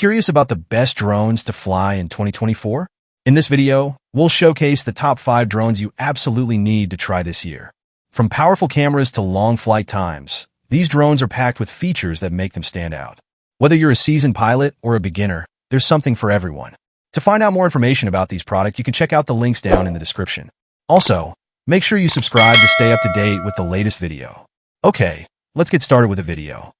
curious about the best drones to fly in 2024? In this video, we'll showcase the top 5 drones you absolutely need to try this year. From powerful cameras to long flight times, these drones are packed with features that make them stand out. Whether you're a seasoned pilot or a beginner, there's something for everyone. To find out more information about these products, you can check out the links down in the description. Also, make sure you subscribe to stay up to date with the latest video. Okay, let's get started with the video.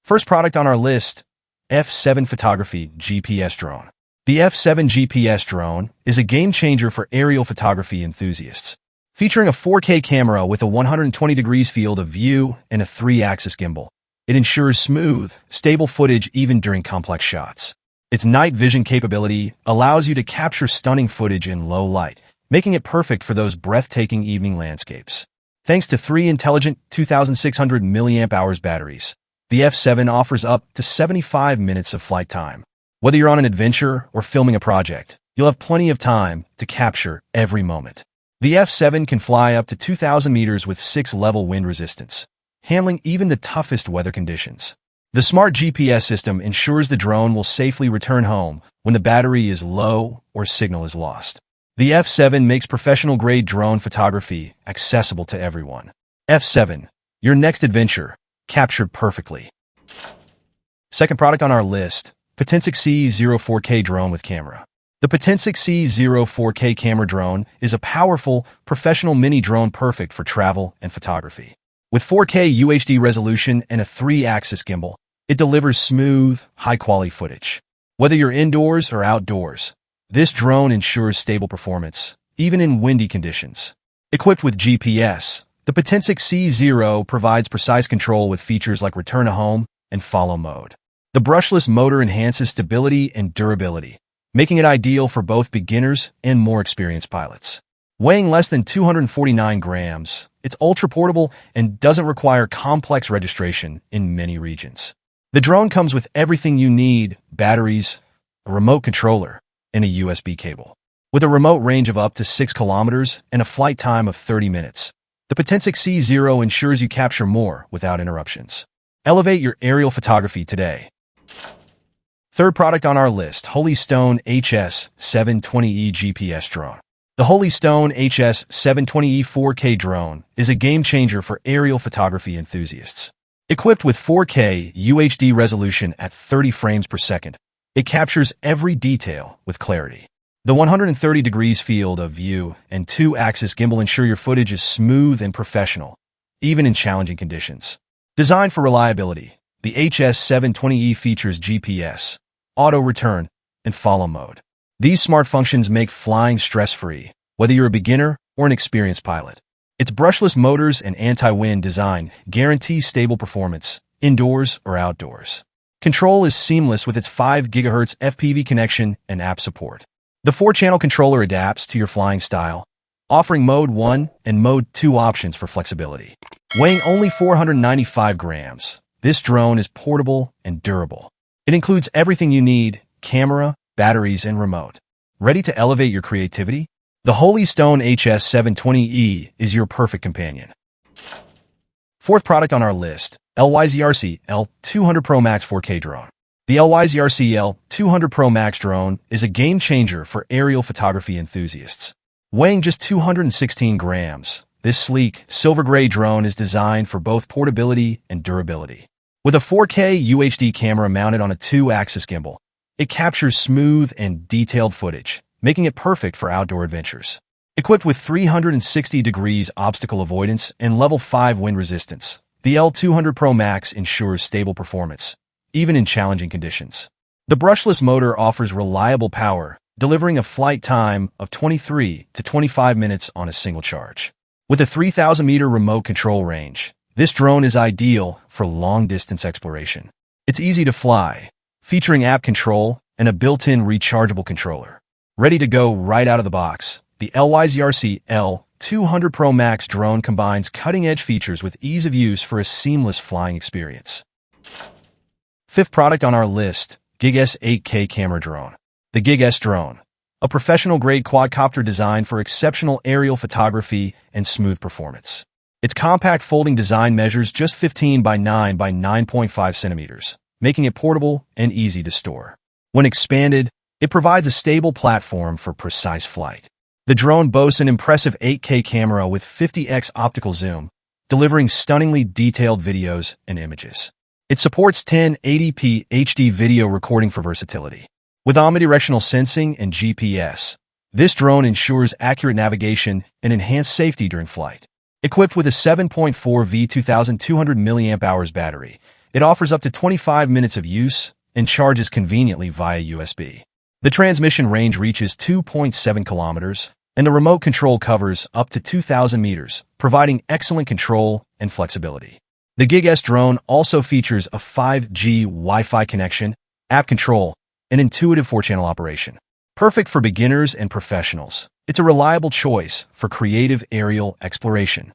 First product on our list, F7 Photography GPS Drone. The F7 GPS drone is a game-changer for aerial photography enthusiasts. Featuring a 4K camera with a 120 degrees field of view and a 3-axis gimbal, it ensures smooth, stable footage even during complex shots. Its night vision capability allows you to capture stunning footage in low light, making it perfect for those breathtaking evening landscapes. Thanks to 3 intelligent 2,600 mAh batteries, the F7 offers up to 75 minutes of flight time. Whether you're on an adventure or filming a project, you'll have plenty of time to capture every moment. The F7 can fly up to 2,000 meters with 6-level wind resistance, handling even the toughest weather conditions. The smart GPS system ensures the drone will safely return home when the battery is low or signal is lost. The F7 makes professional-grade drone photography accessible to everyone. F7, your next adventure, captured perfectly. Second product on our list, Potensic C0 4K drone with camera. The Potensic C0 4K camera drone is a powerful, professional mini drone perfect for travel and photography. With 4K UHD resolution and a 3-axis gimbal, it delivers smooth, high-quality footage. Whether you're indoors or outdoors, this drone ensures stable performance, even in windy conditions. Equipped with GPS, the Potensic C0 provides precise control with features like return to home and follow mode. The brushless motor enhances stability and durability, making it ideal for both beginners and more experienced pilots. Weighing less than 249 grams, it's ultra-portable and doesn't require complex registration in many regions. The drone comes with everything you need: batteries, a remote controller, and a USB cable. With a remote range of up to 6 kilometers and a flight time of 30 minutes, the Potensic C0 ensures you capture more without interruptions. Elevate your aerial photography today. Third product on our list, Holystone HS720E GPS drone. The Holystone HS720E 4K drone is a game-changer for aerial photography enthusiasts. Equipped with 4K UHD resolution at 30 frames per second, it captures every detail with clarity. The 130 degrees field of view and 2-axis gimbal ensure your footage is smooth and professional, even in challenging conditions. Designed for reliability, the HS720E features GPS, auto return, and follow mode. These smart functions make flying stress-free, whether you're a beginner or an experienced pilot. Its brushless motors and anti-wind design guarantee stable performance, indoors or outdoors. Control is seamless with its 5 GHz FPV connection and app support. The 4-channel controller adapts to your flying style, offering Mode 1 and Mode 2 options for flexibility. Weighing only 495 grams, this drone is portable and durable. It includes everything you need: camera, batteries, and remote. Ready to elevate your creativity? The Holystone HS720E is your perfect companion. Fourth product on our list, LYZRC L200 Pro Max 4K drone. The LYZRC L200 Pro Max drone is a game-changer for aerial photography enthusiasts. Weighing just 216 grams, this sleek, silver-gray drone is designed for both portability and durability. With a 4K UHD camera mounted on a 2-axis gimbal, it captures smooth and detailed footage, making it perfect for outdoor adventures. Equipped with 360 degrees obstacle avoidance and level 5 wind resistance, the L200 Pro Max ensures stable performance, even in challenging conditions. The brushless motor offers reliable power, delivering a flight time of 23 to 25 minutes on a single charge. With a 3,000-meter remote control range, this drone is ideal for long-distance exploration. It's easy to fly, featuring app control and a built-in rechargeable controller. Ready to go right out of the box, the LYZRC L200 Pro Max drone combines cutting-edge features with ease of use for a seamless flying experience. Fifth product on our list, GUIG S 8K camera drone. The GUIG S drone, a professional-grade quadcopter designed for exceptional aerial photography and smooth performance. Its compact folding design measures just 15 by 9 by 9.5 centimeters, making it portable and easy to store. When expanded, it provides a stable platform for precise flight. The drone boasts an impressive 8K camera with 50x optical zoom, delivering stunningly detailed videos and images. It supports 1080p HD video recording for versatility. With omnidirectional sensing and GPS, this drone ensures accurate navigation and enhanced safety during flight. Equipped with a 7.4V 2200 mAh battery, it offers up to 25 minutes of use and charges conveniently via USB. The transmission range reaches 2.7 kilometers, and the remote control covers up to 2,000 meters, providing excellent control and flexibility. The GUIG drone also features a 5G Wi-Fi connection, app control, and intuitive 4-channel operation. Perfect for beginners and professionals, it's a reliable choice for creative aerial exploration.